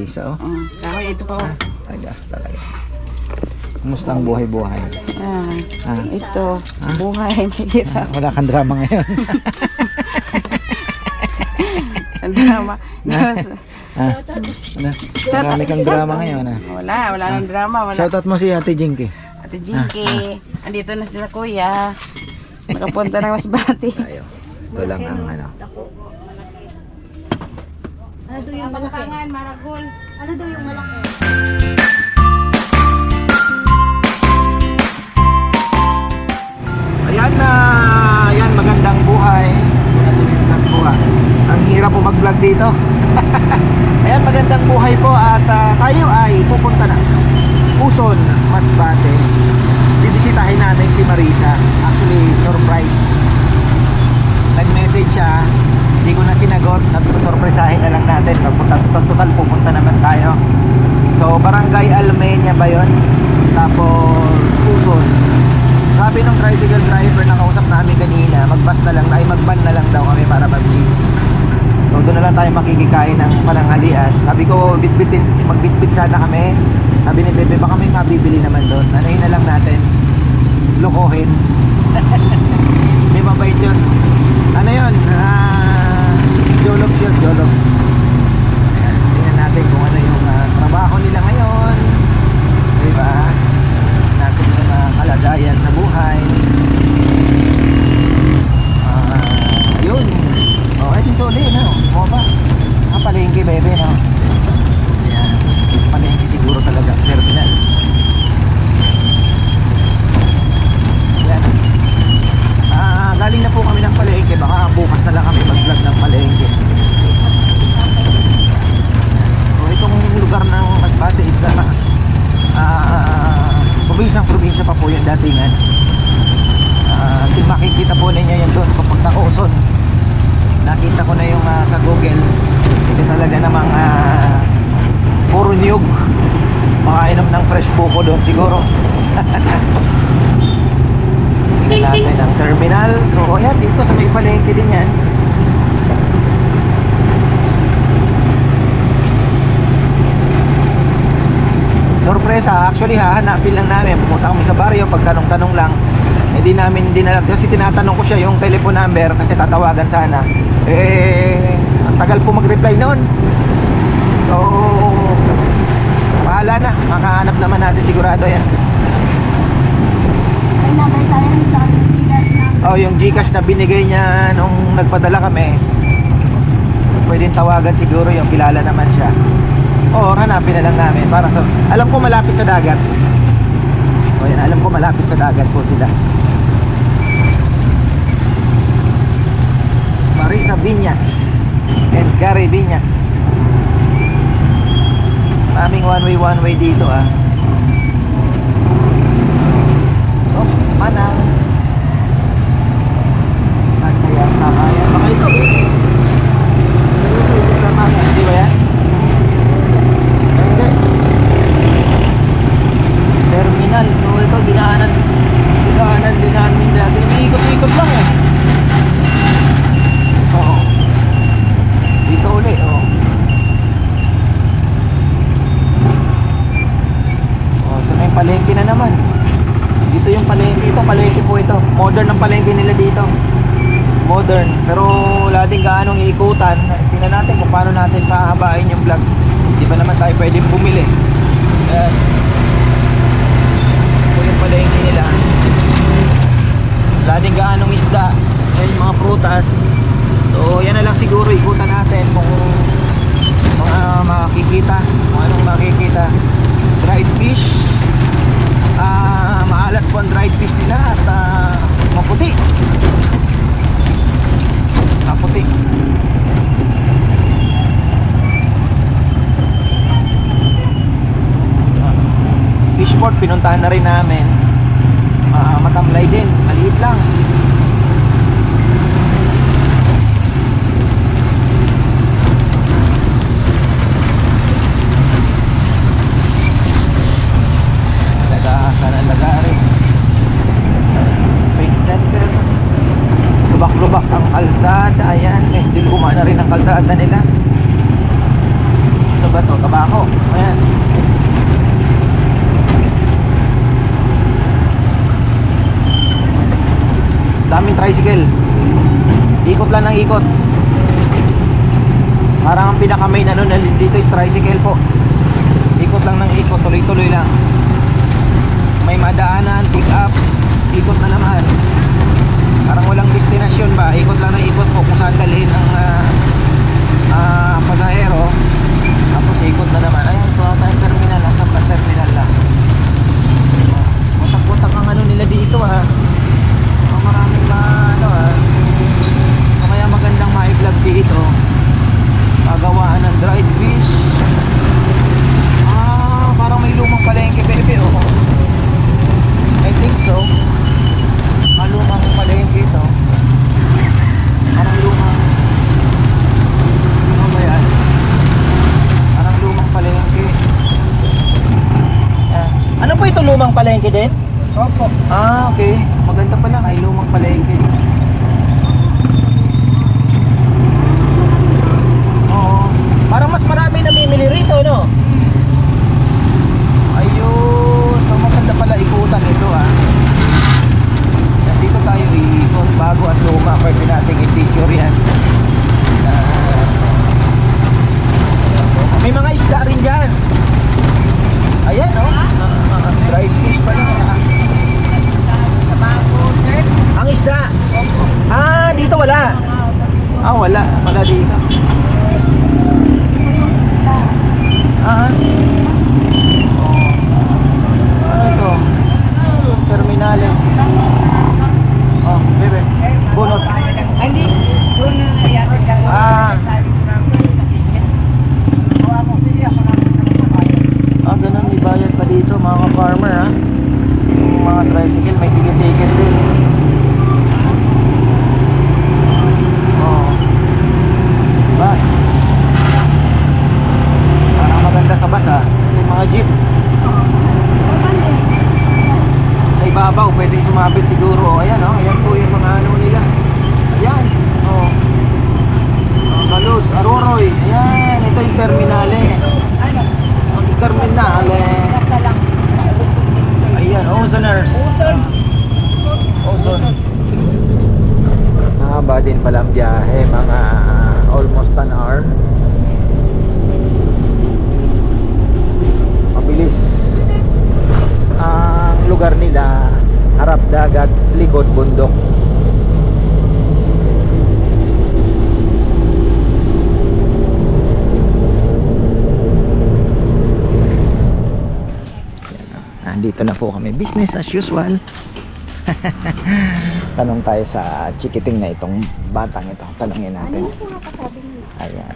Marisa, oh. Kahoy, ito pa. Talaga. Kumusta ang buhay-buhay? Ito, buhay, mahirap. Wala kang drama ngayon. Ang drama. Marami kang drama ngayon, Wala nang drama. Wala. Shoutout mo si Ate Jinky. Ate Jinky, andito na sila kuya. Nakapunta ng Masbate. Tayo. Ito lang ang ano. Ano daw yung malaki? Maragol. Ano daw yung malaki? Ayan na, ayan magandang buhay. Ang hirap po mag-vlog dito. Ayan magandang buhay po at tayo ay pupunta na Quezon, Masbate. Bibisitahin natin si Marisa. Actually, surprise. Nag-message siya, hindi ko na sinagot. Sabi ko, surprisahin na lang natin. Total pupunta naman tayo. So, Barangay Almenia ba yun? Tapos, Quezon. Sabi ng tricycle driver na kausap namin kanina, mag-bus na lang, ay mag-van na lang daw kami para mag-beach. So doon na lang tayo makikikain ng pananghalian. Sabi ko, magbitbit sana kami. Sabi ni Bebe, baka may mabibili naman doon. Anahin na lang natin, lukohin. May mabait yun. Ano yun? Jologs yun, Jologs. Tingnan natin kung ano yung trabaho nila ngayon. Diba? Natin yung kalagayan sa buhay. Ayun. Ay dito ulit, no? O ba? Palengke, bebe, no? Ayan. Palengke siguro talaga. Terminal. Ayan. Galing na po kami ng palengke. Baka bukas na lang kami mag-vlog ng palengke. So, itong lugar ng Masbate is probinsya pa po yung datingan. Makikita po ninyo yun doon papunta Quezon. Nakita ko na yung sa Google. Ito talaga namang puro niyog. Makainom ng fresh buko doon siguro. Tingnan natin ang terminal. So ayan, dito sa may palengke din yan. Sorpresa, actually hahanapin lang namin. Pumunta kami sa baryo, pagtanong-tanong lang. Hindi namin dinala kasi tinatanong ko siya yung telephone number kasi tatawagan sana. Ang tagal po mag-reply noon. So, bahala na. Makahanap naman natin sigurado yan. May number tayo sa Gcash na. Oh, yung Gcash na binigay niya nung nagpadala kami. Pwedeng tawagan siguro yung kilala naman siya. O, hanapin na lang namin para sa... Alam ko malapit sa dagat. O yan, alam ko malapit sa dagat po sila. Marisa Viñas and Gary Viñas. Maraming one way dito Oh, Manang. Saan kaya sakayan? Baka ito. Samayan, di ba yan? Terminal. So ito dinaanan din namin dati. Ikot-ikot lang Oo. Dito ulit ito na yung palengke na naman. Dito yung palengke. Ito palengke po ito. Modern ang palengke nila dito. Modern. Pero wala din gaanong iikutan. Tingnan natin kung paano natin pahabain yung vlog. Hindi pa naman tayo pwedeng bumili. Yung palengke nila wala din gaanong isda yung mga prutas. So yan na lang siguro ikutan natin kung mga makikita, kung anong makikita. Dried fish, maalat po ang dried fish nila at maputi. Fishport pinuntahan na rin namin. Matamlay din, maliit lang. Nag-aasan ang lagari. Paint center. Lubak-lubak ang kalsada. Ayan, medyo luma na rin ang kalsada nila. Ano ba to? Tabako. yung tricycle. Ikot lang ng ikot. Parang ang pinaka main ano na dito is tricycle po. Ikot lang ng ikot, tuloy-tuloy lang. May madaanan, pick up, ikot na naman. Parang walang destinasyon ba, ikot lang ng ikot po kung saan dalhin ang pasahero. Tapos ikot na naman. Ayan, ito ata yung terminal, nasa terminal lang. Putak-putak ang ano nila dito ha. Maraming ano ha. Kaya magandang ma-vlog dito. Pagawaan ng dried fish. Parang may lumang palengke, bebe, oh. I think so. Lumang palengke ito. Parang lumang, ano ba yan? Parang lumang palengke. Yan. Ano po ito, lumang palengke din? Opo. Okay. Maganda pala, ay lumang palengke. Oo. Parang mas marami namimili rito, no? Ayun. So maganda pala ikutan ito, ha. Yan, dito tayo iikot. Bago at luma, pwede nating i-feature yan. May mga isda rin dyan. Ayan, no? Dried fish pala. Ang isda? Dito wala. Wala. Wala dito. Ano ito? Terminales. Bebe. Bunot. Hindi. Doon na yata ka. Ganun. May bayad pa dito mga ka-farmer, ha? Yung mga tricycle may ticket-ticket din. Bus. Parang maganda sa bus, ha? Yung mga jeep. Sa ibabaw, pwede sumabit siguro. Ayan, oh. Ayan po yung mga ano nila. Ayan. Balud, Aroroy. Ayan, ito yung terminale. Ang terminale. Ayan, Ozoners. Ozone. Mahaba din pala ang biyahe, mga almost an hour. Mabilis. Ang lugar nila, harap dagat, likod bundok. Nandito na po kami, business as usual. Tanong tayo sa chikiting na itong batang ito. Tanongin natin. Ayan.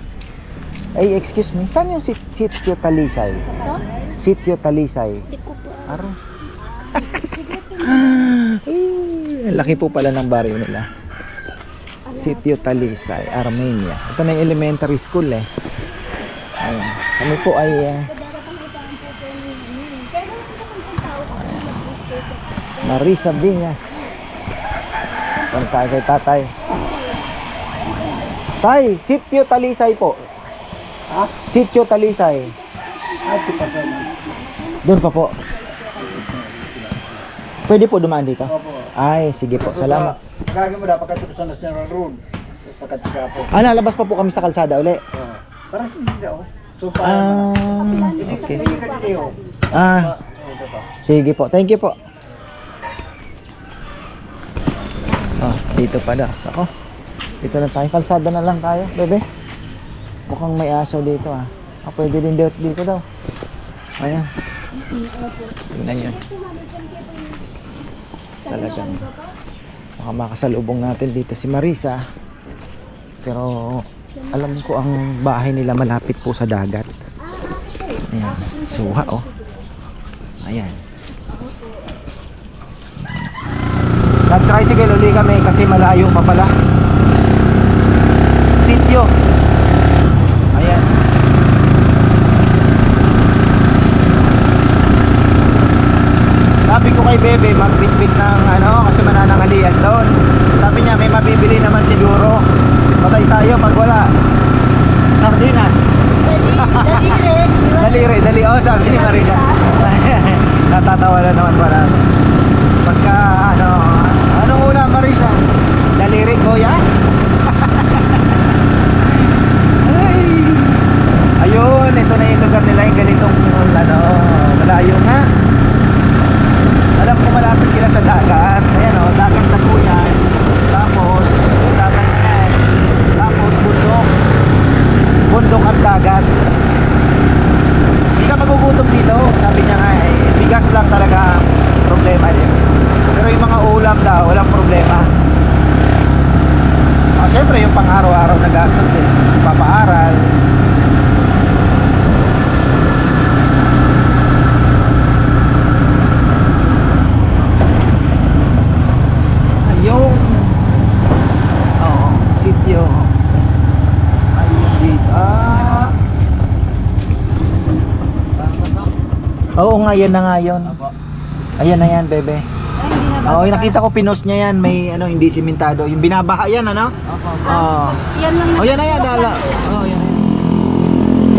Ay, excuse me, saan yung Sitio Talisay? Sitio Talisay. Hindi ko po. Aro. Laki po pala ng baryo nila. Sitio Talisay, Armenia. Ito na yung elementary school, eh. Ayan. Kami po ay Marisa Viñas. Punta kay tatay. Tay, Sitio Talisay po. Sitio Talisay. Doon pa po. Pwede po dumaan dito? Ay, sige po. Salamat. Magagawin mo na pagkatapos sa National Road. Pagkatapos po. Lalabas pa po kami sa kalsada uli. Parang hindi ako. So, Okay. hindi ka dito. Sige po. Thank you po. Dito pala. Ako. Dito na tayo. Kalsada na lang tayo, bebe. Mukhang may aso dito, ah. Pwede din dito daw. Ayan. Tingnan nyo. Talagang baka makasalubong natin dito si Marisa. Pero alam ko ang bahay nila malapit po sa dagat. Ayan. Suha, oh. Ayan. Nag-tricycle uli kami kasi malayo pa pala. Sitio. Ayan. Sabi ko kay Bebe magbitbit ng ano kasi mananangalian doon. Sabi niya may mabibili naman siguro. Patay tayo pag wala. Sardinas. Dali. Oh, sabi ni Marisa. Natatawa na naman pala. Pagka anong ulam, Marisa? nga, yan na nga yun. Ayan na yan, bebe. Ay, hindi na ba? Oo, nakita ko pinost niya yan. May ano, hindi simentado. Yung binabaha yan, ano? Opo. Oo. Yan lang Oh, yan na yan, dala. Oh, yan na yan.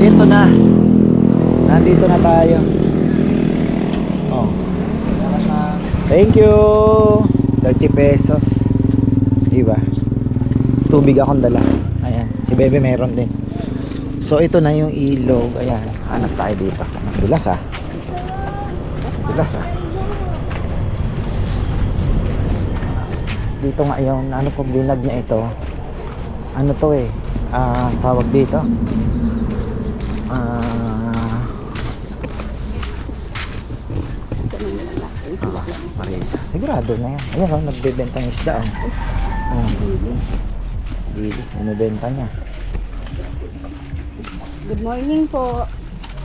Ito na. Nandito na tayo. Oh. Thank you. 30 pesos. Diba? Tubig akong dala. Ayan. Si Bebe meron din. So, ito na yung ilog. Ayan. Hanap tayo dito. Dulas ah. Dulas ah. Dito nga yung ano po binag niya ito. Ano to eh? Tawag dito. Marisa. Sigurado na yan. Ayan oh, nagbebenta ng isda oh. Dilis, binibenta niya. Good morning po.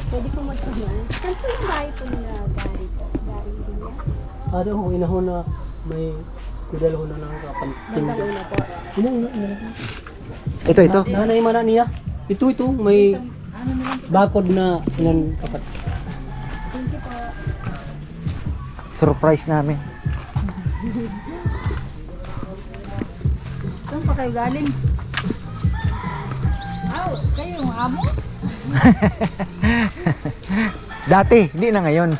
Pwede po magtanong. Saan po yung bahay po na gari po? Gari din yan? Ano ho, inahon na may kudalo na ng kapantin. Bandang una po. Ito. Nanay mana niya. Ito, may bakod na ilan kapat. Thank you po. Surprise namin. Saan pa kayo galing? Kayo yung amo? Dati, hindi na ngayon.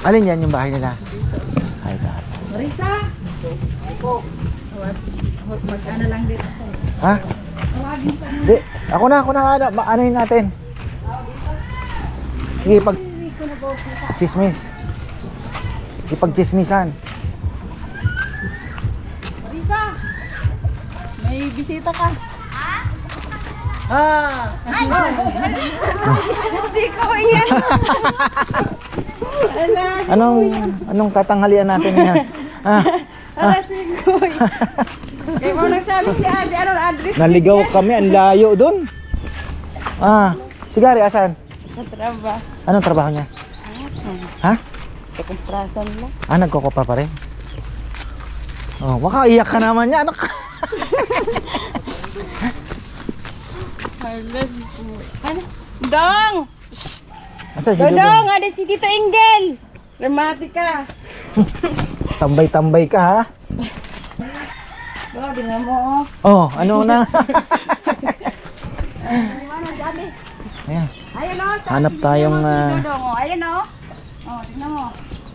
Alin yan yung bahay nila? Ay, dati. Marisa! Po. Mag-ano lang dito. Ha? Tawagin pa mo. Di, ako na nga. Ano yun natin? Sige, pag Hindi ko na po kita. chismis. Ipag-chismisan. Marisa! May bisita ka. Ha? Si Kuya! Anong tatanghalian natin yan? Ha? Ala si Kuya! Kaya mo nagsabi si Ate, anong address? Naligaw kami, ang layo dun. Sigari, asan? Natraba. Anong trabaho niya? Ha? Kakumprasan mo. Nagkokopa pa rin? Oh, baka iyak ka naman niya, anak. Ano? Dong! Asa si Dodong! Dudong? Ada si Tito Engel! Dramatika! Tambay-tambay ka ha? Oh, di na mo. Oh, ano na? Ayan. Ayan o. Hanap tayong Dodong o. Ayan o. Oh, tingnan mo.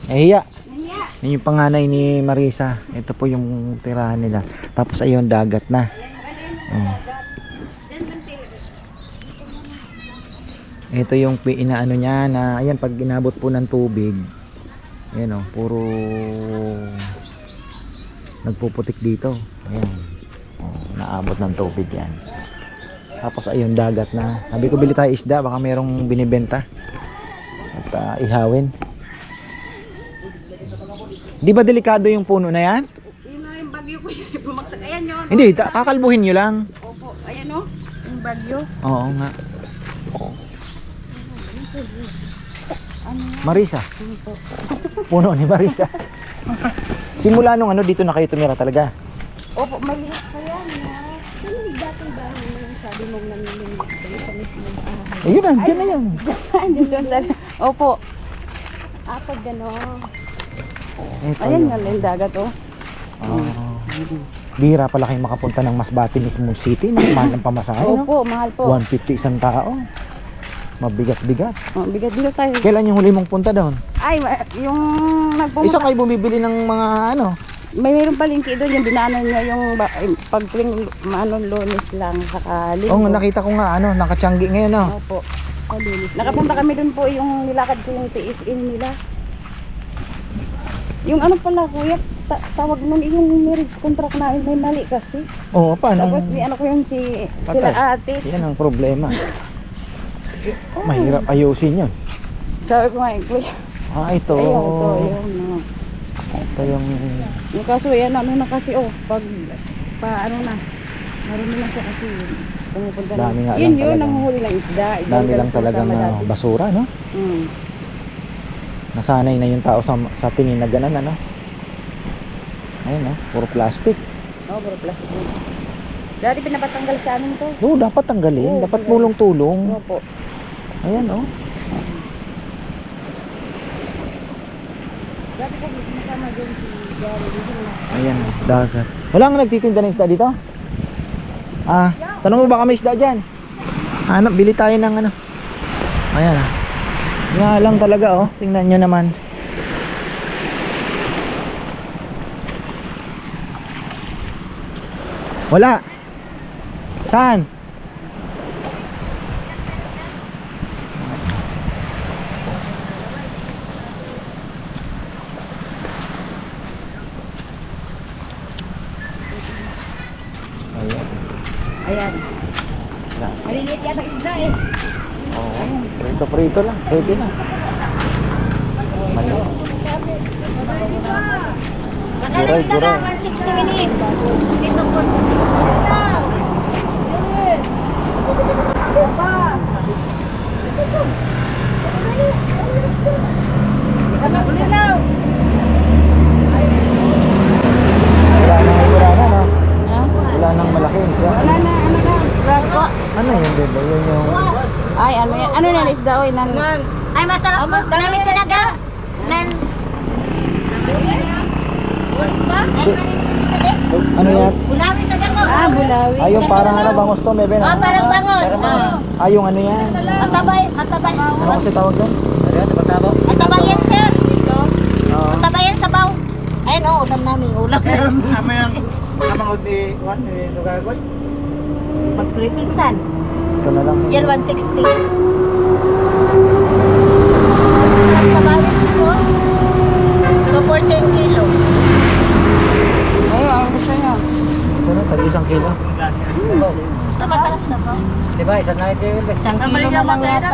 hiya. Naniya. Yan yung panganay ni Marisa. Ito po yung tirahan nila. Tapos ayun, dagat na. Oh. Ito yung inaano niya na ayan, pag inabot po ng tubig, ayan oh, puro nagpuputik dito. Ayan. Oh, naabot ng tubig yan. Tapos ayun, dagat na. Sabi ko bili tayo isda, baka merong binibenta. At ihawin. Di ba delikado yung puno na yan? Yun na yung bagyo ko yung bumagsak. Ayan yun. Hindi, kakalbuhin nyo lang. Opo. Ayan o. Yung bagyo. Oo nga. Marisa. Puno ni Marisa. Simula nung ano dito na kayo tumira talaga. Opo, maliit pa yan. Saan yung dating bahay na yung sabi mong nanilinis kayo sa mismo bahay? Ayun na, dyan na yan. Andun doon sa... Opo. Pag gano'n. Ito Ayan yun. nga yung dagat o. Bihira pala kayo makapunta ng Masbate mismo city. Mahal ng pamasahe, no? Opo, mahal po. 150 isang tao. Mabigat-bigat. Oh, bigat-bigat tayo. Kailan yung huli mong punta doon? Ay, yung nagpumunta. Isa kayo bumibili ng mga ano? Mayroon palengke doon yung dinaanan niya yung pag tuwing Lunes lang saka Linggo. Oo, nakita ko nga ano, nakachanggi ngayon, no? Opo. Nakapunta kami doon po yung nilakad ko yung TSN nila. Yung ano pala kuya, tawag nun yung marriage contract na may mali kasi. Oo, paano? Tapos ni ano ko yung sila ate. Yan ang problema. Mahirap ayusin yun. Sabi ko nga, kuya. Ito. Ayun, ito, yun. Ito yung... Yung kaso, yan, ano na kasi, pag, ano na, marami na siya kasi, pumupunta na. Dami nga lang Yun, talaga. nanguhuli ng isda. Dami lang talagang basura, no? Nasanay na yung tao sa tingin na ganan, ano? Ayun, no? Puro plastic. Oo, puro plastic yun. Dati pinapatanggal sa amin to. Oo, dapat tanggalin. Oo, dapat tanggalin. tulong-tulong. Opo. Ayan, oh. Dati kasi sinasama din si Gary. Dito na. Ayan, dagat. Wala nga nagtitinda ng isda dito? Ah, tanong mo baka may isda dyan? Hanap, bili tayo ng ano. Ayan ah. Nga lang talaga oh. Tingnan nyo naman. Wala. Saan? Ayan. Ayan. Maliliit yata isda eh. Oo. Prito-prito lang. Pwede na. Mali. Guray, guray. 160 minutes. Dito po. Wala nang kurana, no? Ha? Wala nang malaking isa. Wala na, ano na, grab po. Ano yun, bebe? Yun yung... Ay, ano yan? Ano na isda, oy? Ay, masarap po. Namin talaga. Ano yan? Bulawis na ako. Ah, bulawi. Ay, yung parang ano, bangos to, bebe, no? Parang bangos. Ah, yung ano yan? Matabay, matabay. Ano kasi tawag doon? Matabay yan, sir. Oo. Matabay yan sabaw. Ayun, oh, ulam namin. Ulam namin. Ama yan. Amang di Juan ni Lugagoy. Magpipinsan. Ito na lang. Yan, 160. Sabaw yan, sir, oh. So, 14 kilo. Ay, ang gusto niyo. Ito na, tag 1 kilo. So, masarap sabaw. Diba, isa na ito yun. Isang kilo na lang yata.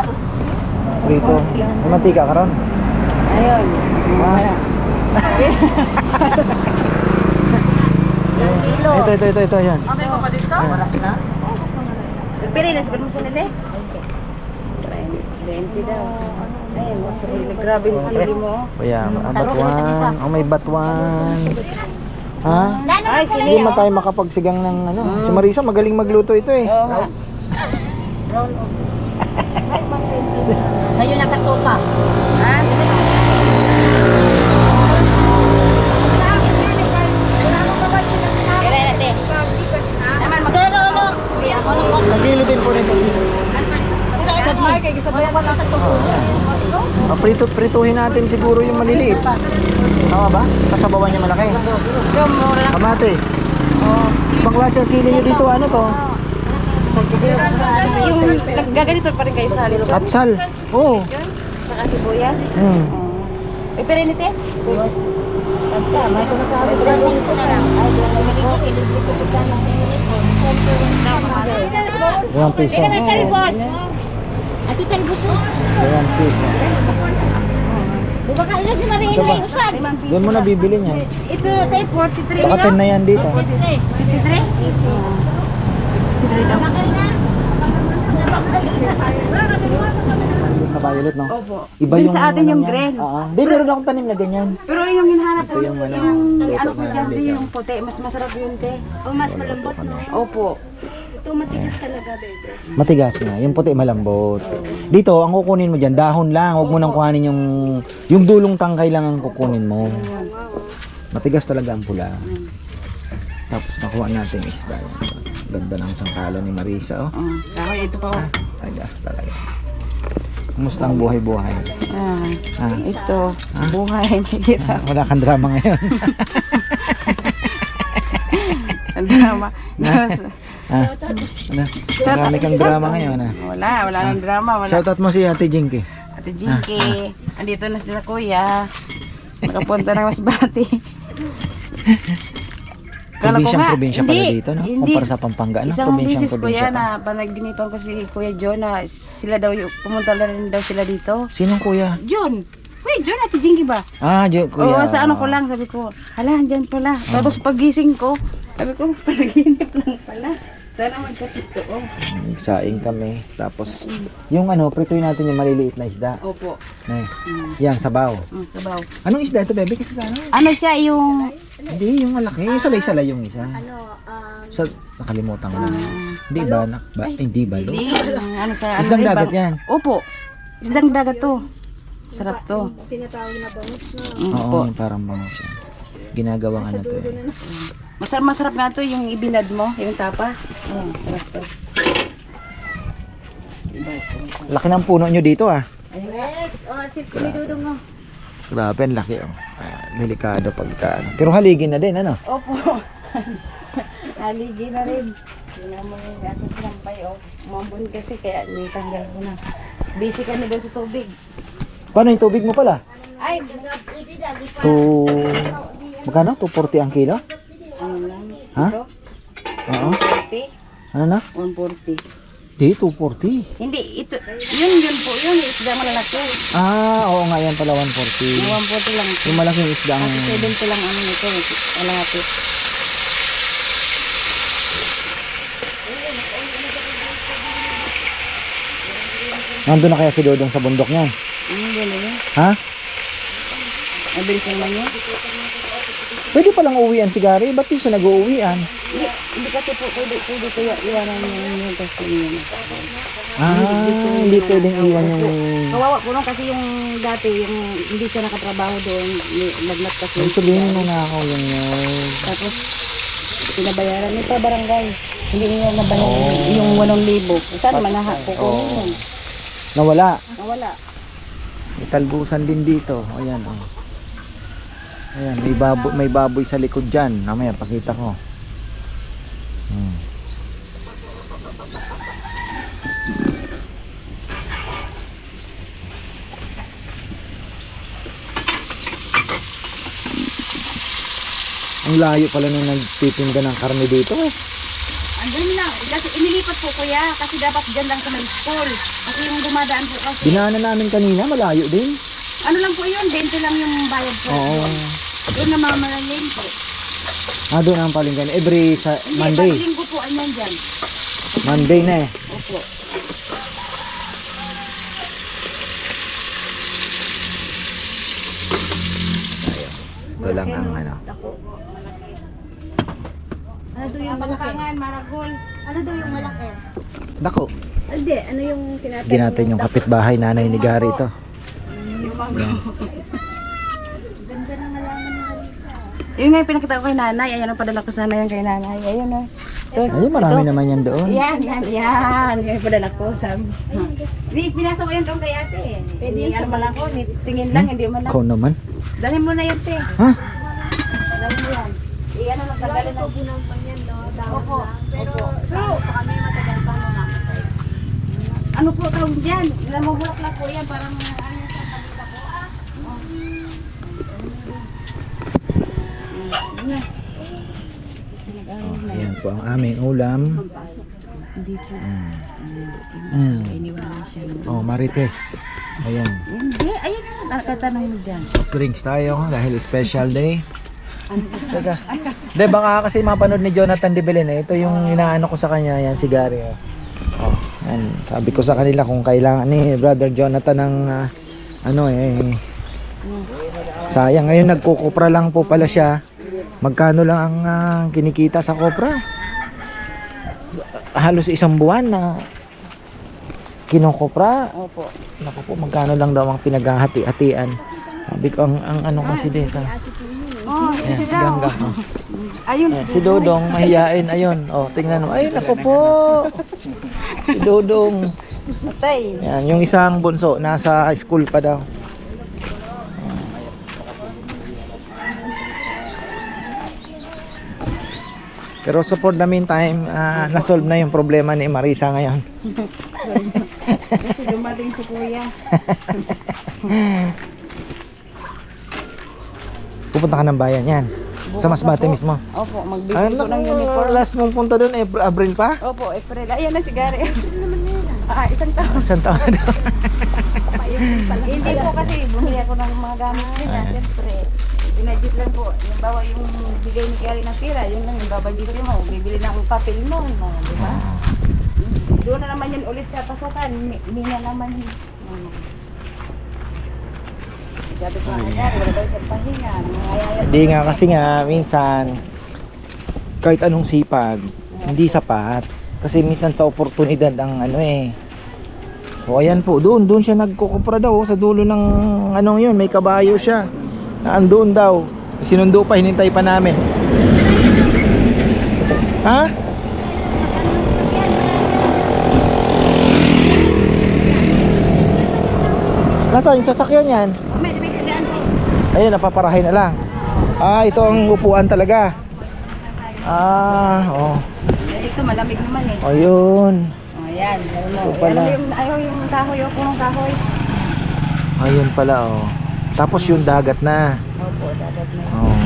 Prito. May mantika ka ron? Ayun. Ah. Kilo. Ito, yan. Okay pa pa dito? Wala na. Pero nasagot mo sa nila eh. 20 daw. Ayun, grabe yung sili mo. Kaya, batuan. Oh, may batuan. Ha? Ay, sili. Hindi man tayo makapagsigang ng ano. Si Marisa magaling magluto ito eh. Oo. Ngayon nakatuka. Ha? Kailan natin? Sir, ano? Sa kilo din po nito. Sabay, kay gisabay ako sa tuko. Prituhin natin siguro yung maliliit. Tama ba? Sasabawan niya malaki. Yung mura. Kamatis. Ibang klase ang sili niyo dito, ano to? Yung nagaganito pa rin kayo sa halito. Katsal. Oo. Saka sibuyas. Hmm. Eh, pero nito eh. Ilang piso? Talbos. Ati talbos mo. Ilang piso? Baka ilan si Maria Ito ba? na usan. Doon mo na bibili niya. Ito tayo 43. Baka 10 na yan dito. 53? Na violet, no? Opo. Iba Dun yung sa atin ano yung niya. green. Oo. Di, meron akong tanim na ganyan. Pero yung hinahanap Ito ko, yung ano, yung dito ano na sa dyan, dito. yung puti. Mas masarap yun, te. O mas malambot no. Opo. Ito matigas talaga, bebe. Matigas nga. Yung puti malambot. Dito, ang kukunin mo dyan, dahon lang. Huwag mo nang kuhanin yung dulong tangkay lang ang kukunin mo. Matigas talaga ang pula. Tapos nakuha natin isda. Ganda ng sangkala ni Marisa, oh. Kahoy, ito pa oh. Talaga. Kumusta ang buhay-buhay? Ito. Buhay, mahirap. Wala kang drama ngayon. Ang drama. Marami kang drama ngayon, Wala nang drama. Wala. Shoutout mo si Ate Jinky. Ate Jinky, andito na sila kuya. Nakapunta ng Masbate. Probinsya pala dito, no? Kumpara sa Pampanga, no? Isang Probinsyang bisis probinsya kuya pa. na panagginipan ko si Kuya John na sila daw, pumunta na rin daw sila dito. Sinong kuya? John! Kuya John, Ate Jinky ba? Kuya. Oo, sa ano ko lang, sabi ko, hala, andyan pala. Tapos pagising ko, sabi ko, panaginip lang pala. Sana magkatotoo. Saing kami. Tapos, yung ano, prituin natin yung maliliit na isda. Opo. Yan, sabaw. Sabaw. Anong isda ito, bebe? Kasi sa ano? Ano siya yung... Hindi, yung malaki. Yung salay-salay yung isa. Ano, Nakalimutan ko na. Hindi ba? Hindi ba? Hindi, ano sa... Isdang ano rin, dagat yan. Opo. Isdang dagat to. Sarap to. Tinatawag na bangus na. Opo. Oo, parang bangus yan. Ginagawang ano to eh. Masarap nga to yung ibinad mo, yung tapa. Sarap to. Laki ng puno nyo dito ah. Yes, si Kumidudong mo. Grabe, ang laki oh. Delikado pagka ano. Pero haligi na din, ano? Opo. Haligi na rin. Tingnan mo yung ating sinampay. Umambon kasi kaya nitanggal ko na. Busy kami doon sa tubig. Paano yung tubig mo pala? Ay, Magkano? 240 ang kilo? ano lang? Ha? Ito? Oo. 140? Ano na? 140. Di, 240. Hindi, ito. Yun po. Yun, isda malalaki. Ah, oo nga yan pala, 140. Yung 140 lang. Yung malaking isda ang... Kasi 70 lang ano nito. Malaki. Nandun na kaya si Dodong sa bundok niyan? Hindi na yun. Ha? Mabilis naman yun. Pwede palang uwian si Gary. Ba't di siya nag-uuwian? Hindi kasi po pwede kaya iwanan niyo yung kasi yun. Hindi pwedeng iwan yung... Kawawa po nung kasi yung dati, yung hindi siya nakatrabaho doon, lagnat kasi. Ang sabihin mo na ako yun yun. Tapos, pinabayaran nito barangay. Hindi niya nabayaran yung 8,000. Saan manaha po ko yun? Nawala. Nawala. May talbusan din dito. Ayan, oh. Ayan, may baboy sa likod dyan. Mamaya, pakita ko. Ang layo pala nung nagtitinda ng karne dito eh. Andun lang. Kasi inilipat po kuya. Kasi dapat dyan lang sa may school. Kasi yung dumadaan po kasi. Dinaanan namin kanina, malayo din. Ano lang po yun? 20 lang yung bayad po. Oo. Doon na mamalayin po. Ah, doon ang palinggan. Every Monday. Hindi, linggo po anyan dyan. Monday na eh. Opo. Ito lang ang ano. Ano daw yung malaki? Pagkangan, maragol. Ano daw yung malaki? Dako. Hindi, ano yung tinatawag? Ginatan yung kapitbahay nanay ni Gary ito. Yung mango. Ganda ng halaman ni Marisa. Yun nga yung pinakita ko kay nanay. Ayan ang padala ko sana yan kay nanay. Ayun o. Ay, marami naman yan doon. Yan. Yan yung padala ko. Hindi, pinasa ko yan doon kay ate. Pwede ano man ako. Tingin lang, hindi man lang. Ikaw naman. Dalhin mo na yan, te. Ha? Dalhin mo yan. Ano lang, tagalin na. Bunang pa yan, no? Dahon Opo. lang. Pero So, kami matagal pa nung namatay. ano po tawag dyan? Namumulak na po yan. Parang ano sa kabila po. Ayan po ang aming ulam. Hindi po. Iniwanan siya. Oh, Marites. Ayan. Hindi, ayun yung nakatanong mo dyan. Soft drinks tayo dahil special day. Teka. Hindi, baka kasi mapanood ni Jonathan de Belen eh. Ito yung inaano ko sa kanya, yan si Gary. Oh, yan. Sabi ko sa kanila kung kailangan ni Brother Jonathan ng sayang ngayon nagkukupra lang po pala siya. Magkano lang ang kinikita sa kopra? Halos isang buwan na kinokopra. Opo. Naku po, magkano lang daw ang pinaghahati-hatian. Sabi ko, ang ano kasi dito. Oh, Ayan, si daw. gangga. Oh. Ayun. Ayan, si Dodong, mahiyain. Ayun, oh, tingnan mo. Ay, naku po. Si Dodong. Patay. Ayan, yung isang bunso, nasa school pa daw. Pero so for the meantime, na-solve na yung problema ni Marisa ngayon. Kasi dumating si kuya. Pupunta ka ng bayan yan. Sa Masbate mismo. Opo, Ay, magbibili ko ng uniform. last mong punta doon, Abril pa? Opo, April. Ayan na si Gary. Isang taon. Isang taon na. Hindi po kasi bumili ako ng mga gamit nila. Siyempre, binadget lang po. Yung bawa yung bigay ni Gary ng pira, yun lang yung babadget mo. Bibili ng papel mo, no, di ba? Doon na naman yan ulit sa pasukan. Hindi na naman yun. Sabi ko nga kay Gary, wala daw siyang pahinga. Hindi nga kasi nga, minsan, kahit anong sipag, hindi sapat. Kasi minsan sa oportunidad ang O ayan po, doon siya nagkukupra daw sa dulo ng anong yun, may kabayo siya. Naandoon daw. Sinundo pa, hinintay pa namin. Ha? Nasaan yung sasakyan yan? May kailangan po. Ayun, napaparahin na lang. Ah, ito ang upuan talaga. Ah, oh. Ito malamig naman eh. Ayun. Ayan, Ito pala. ayaw yung kahoy, o punong kahoy. Ayun pala, oh. Tapos yung dagat na. Opo, dapat na. Oh.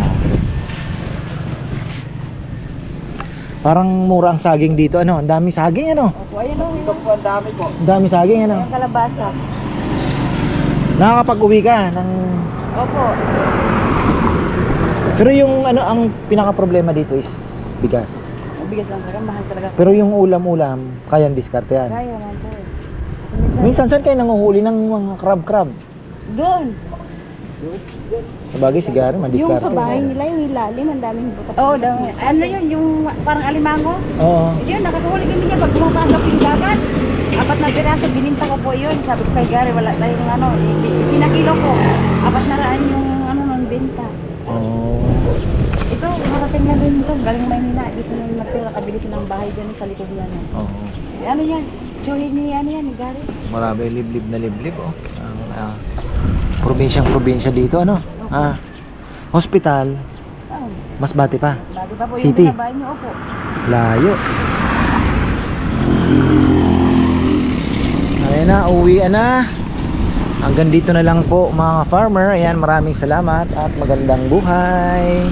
Parang mura ang saging dito, ano? Ang daming saging, ano? Opo, ayun o. Ito po ang dami po. Ang daming saging, ano? Yung kalabasa. Nakakapag-uwi ka ng... Opo. Pero yung ano, ang pinaka-problema dito is bigas. Mabigas lang talaga, mahal talaga. Pero yung ulam-ulam, kayang diskarte yan. Kaya naman po eh. Kasi Minsan saan kayo nanguhuli ng mga crab-crab? doon. Sabagay, sigari, Yung mandiskarte. sa bahay nila, yung ilalim, ang daming butas. Oo, ano yun, yung parang alimango. Oo. Yun, nakakahuli kami niya pag pumapasok yung dagat. 4 na piraso, bininta ko po yun. Sabi ko kay Gary, wala tayong ano, pinakilo ko. 4 na raan yung ano nun, benta. Oh. Ito, marating na rin ito. Galing Maynila. Dito na yung natira. Kabili silang bahay dyan sa likod niya. Oo. Ano yan? Chuhi ni ano yan, ni Gary. Marami liblib na liblib, oh. Ang probinsyang-probinsya dito, ano? Ah. Hospital, Oh, Masbate pa. bago pa po City. yung binabahay niyo. Opo. Layo. Ayan na, uwian na. Hanggang dito na lang po mga farmer. Ayan, maraming salamat at magandang buhay.